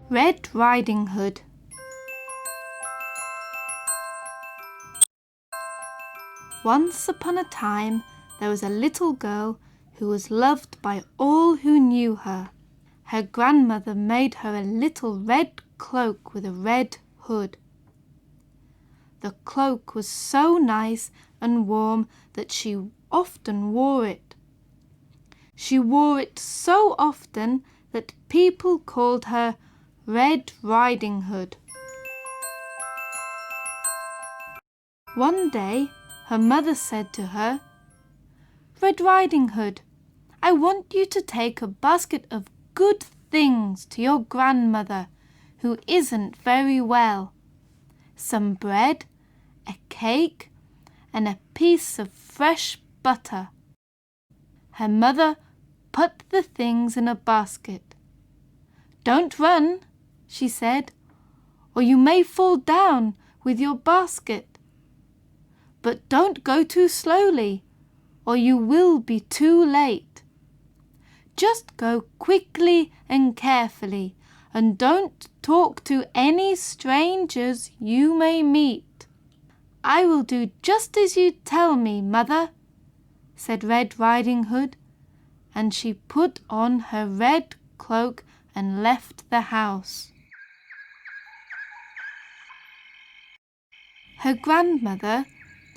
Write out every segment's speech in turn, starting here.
Red Riding Hood. Once upon a time, there was a little girl who was loved by all who knew her. Her grandmother made her a little red cloak with a red hood. The cloak was so nice and warm that she often wore it. She wore it so often that people called her Red Riding Hood. One day, her mother said to her, "Red Riding Hood, I want you to take a basket of good things to your grandmother, who isn't very well. Some bread, a cake, and a piece of fresh butter." Her mother put the things in a basket. "Don't run," she said, "or you may fall down with your basket. But don't go too slowly, or you will be too late. Just go quickly and carefully, and don't talk to any strangers you may meet." "I will do just as you tell me, Mother," said Red Riding Hood, and she put on her red cloak and left the house. Her grandmother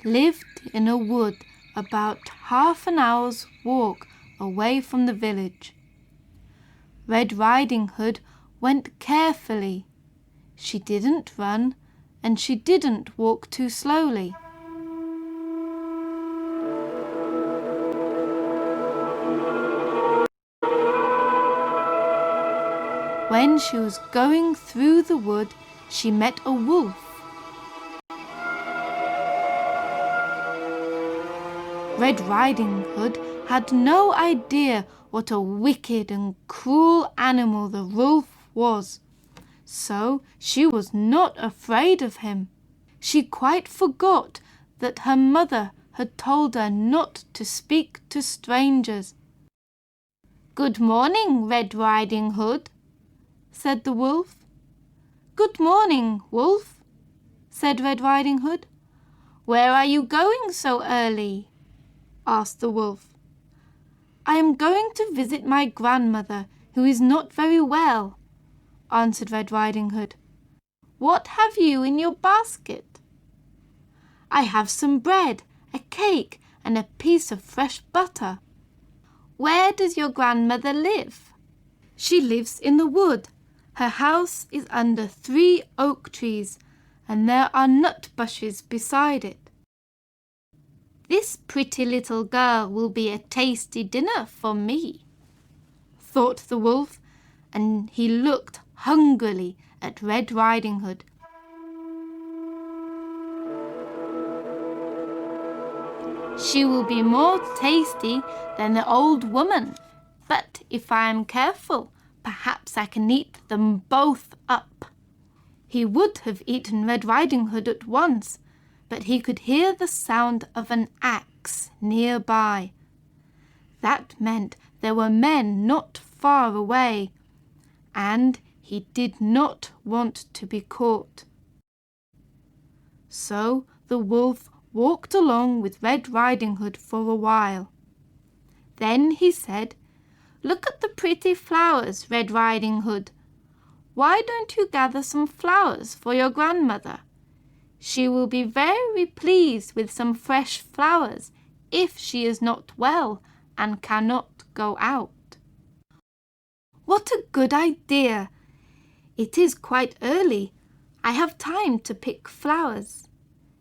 lived in a wood about half an hour's walk away from the village. Red Riding Hood went carefully. She didn't run, and she didn't walk too slowly. When she was going through the wood, she met a wolf. Red Riding Hood had no idea what a wicked and cruel animal the wolf was, so she was not afraid of him. She quite forgot that her mother had told her not to speak to strangers. "Good morning, Red Riding Hood," said the wolf. "Good morning, wolf," said Red Riding Hood. "Where are you going so early?" asked the wolf. "I am going to visit my grandmother, who is not very well," answered Red Riding Hood. "What have you in your basket?" "I have some bread, a cake, and a piece of fresh butter." "Where does your grandmother live?" "She lives in the wood. Her house is under 3 oak trees, and there are nut bushes beside it." "This pretty little girl will be a tasty dinner for me," thought the wolf, and he looked hungrily at Red Riding Hood. "She will be more tasty than the old woman, but if I am careful, perhaps I can eat them both up." He would have eaten Red Riding Hood at once, but he could hear the sound of an axe nearby. That meant there were men not far away, and he did not want to be caught. So the wolf walked along with Red Riding Hood for a while. Then he said, "Look at the pretty flowers, Red Riding Hood. Why don't you gather some flowers for your grandmother? She will be very pleased with some fresh flowers if she is not well and cannot go out." "What a good idea! It is quite early. I have time to pick flowers,"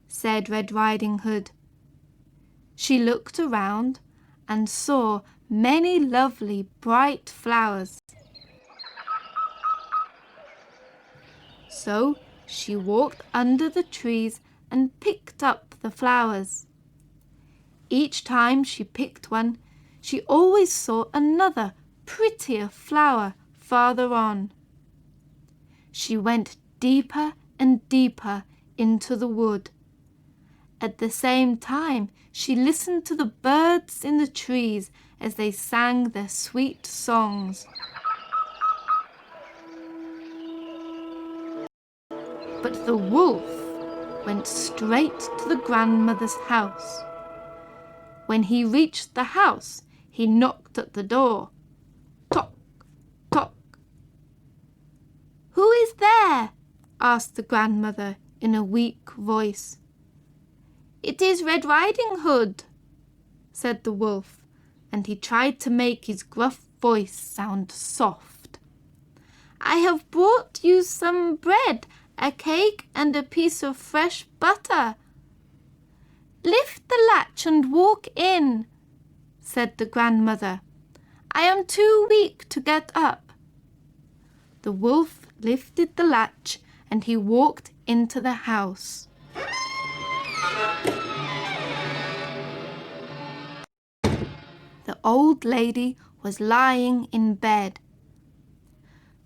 said Red Riding Hood. She looked around and saw many lovely bright flowers. So she walked under the trees and picked up the flowers. Each time she picked one, she always saw another prettier flower farther on. She went deeper and deeper into the wood. At the same time, she listened to the birds in the trees as they sang their sweet songs. But the wolf went straight to the grandmother's house. When he reached the house, he knocked at the door. Tock, tock. "Who is there?" asked the grandmother in a weak voice. "It is Red Riding Hood," said the wolf, and he tried to make his gruff voice sound soft. "I have brought you some bread, a cake, and a piece of fresh butter." "Lift the latch and walk in," said the grandmother. "I am too weak to get up." The wolf lifted the latch and he walked into the house. The old lady was lying in bed.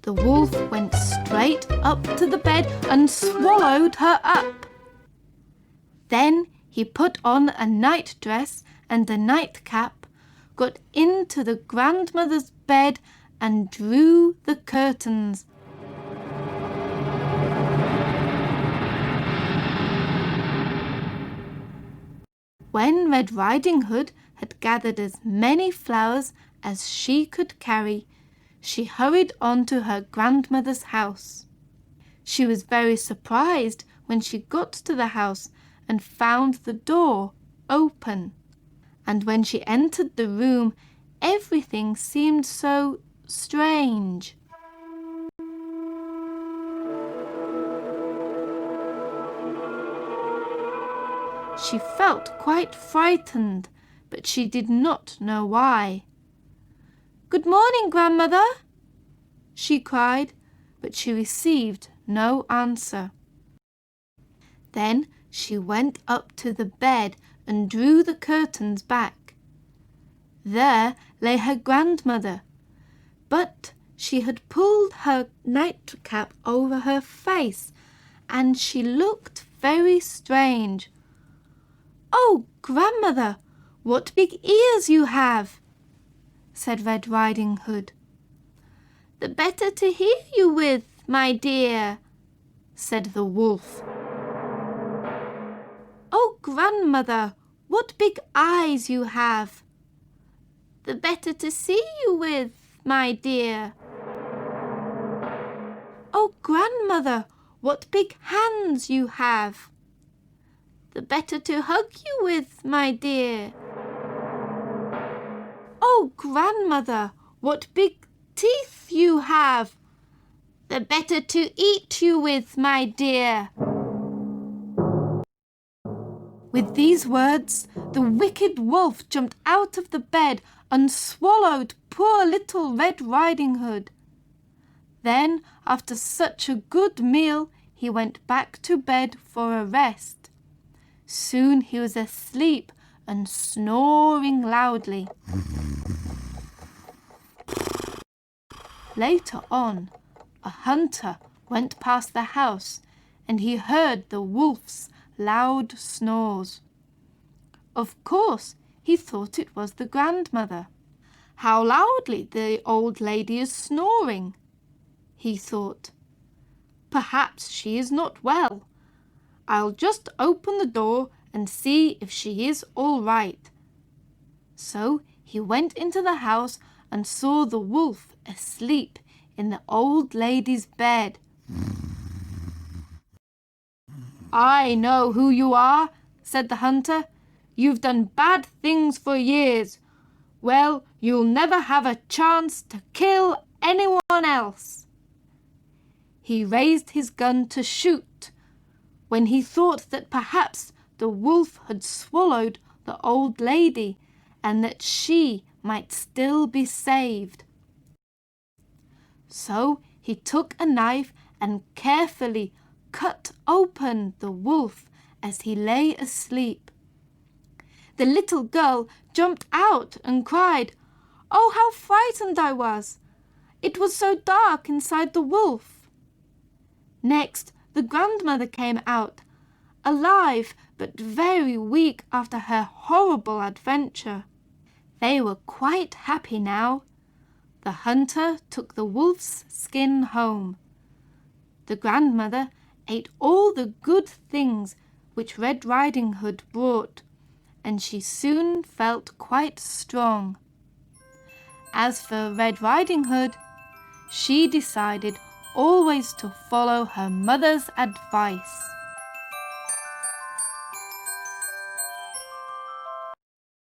The wolf went straight up to the bed and swallowed her up. Then he put on a night dress and a nightcap, got into the grandmother's bed and drew the curtains. When Red Riding Hood had gathered as many flowers as she could carry, she hurried on to her grandmother's house. She was very surprised when she got to the house and found the door open. And when she entered the room, everything seemed so strange. She felt quite frightened, but she did not know why. "Good morning, grandmother," she cried, but she received no answer. Then she went up to the bed and drew the curtains back. There lay her grandmother, but she had pulled her nightcap over her face, and she looked very strange. "Oh, grandmother, what big ears you have!" said Red Riding Hood. "The better to hear you with, my dear," said the wolf. "Oh, grandmother, what big eyes you have!" "The better to see you with, my dear." "Oh, grandmother, what big hands you have!" "The better to hug you with, my dear." "Oh, grandmother, what big teeth you have!" "The better to eat you with, my dear." With these words, the wicked wolf jumped out of the bed and swallowed poor little Red Riding Hood. Then, after such a good meal, he went back to bed for a rest. Soon he was asleep and snoring loudly. Later on, a hunter went past the house and he heard the wolf's loud snores. Of course, he thought it was the grandmother. "How loudly the old lady is snoring," he thought. "Perhaps she is not well. I'll just open the door and see if she is all right." So he went into the house and saw the wolf asleep in the old lady's bed. "I know who you are," said the hunter. "You've done bad things for years. Well, you'll never have a chance to kill anyone else." He raised his gun to shoot when he thought that perhaps the wolf had swallowed the old lady and that she might still be saved. So he took a knife and carefully cut open the wolf as he lay asleep. The little girl jumped out and cried, "Oh, how frightened I was! It was so dark inside the wolf." Next, the grandmother came out, alive but very weak after her horrible adventure. They were quite happy now. The hunter took the wolf's skin home. The grandmother ate all the good things which Red Riding Hood brought, and she soon felt quite strong. As for Red Riding Hood, she decided always to follow her mother's advice.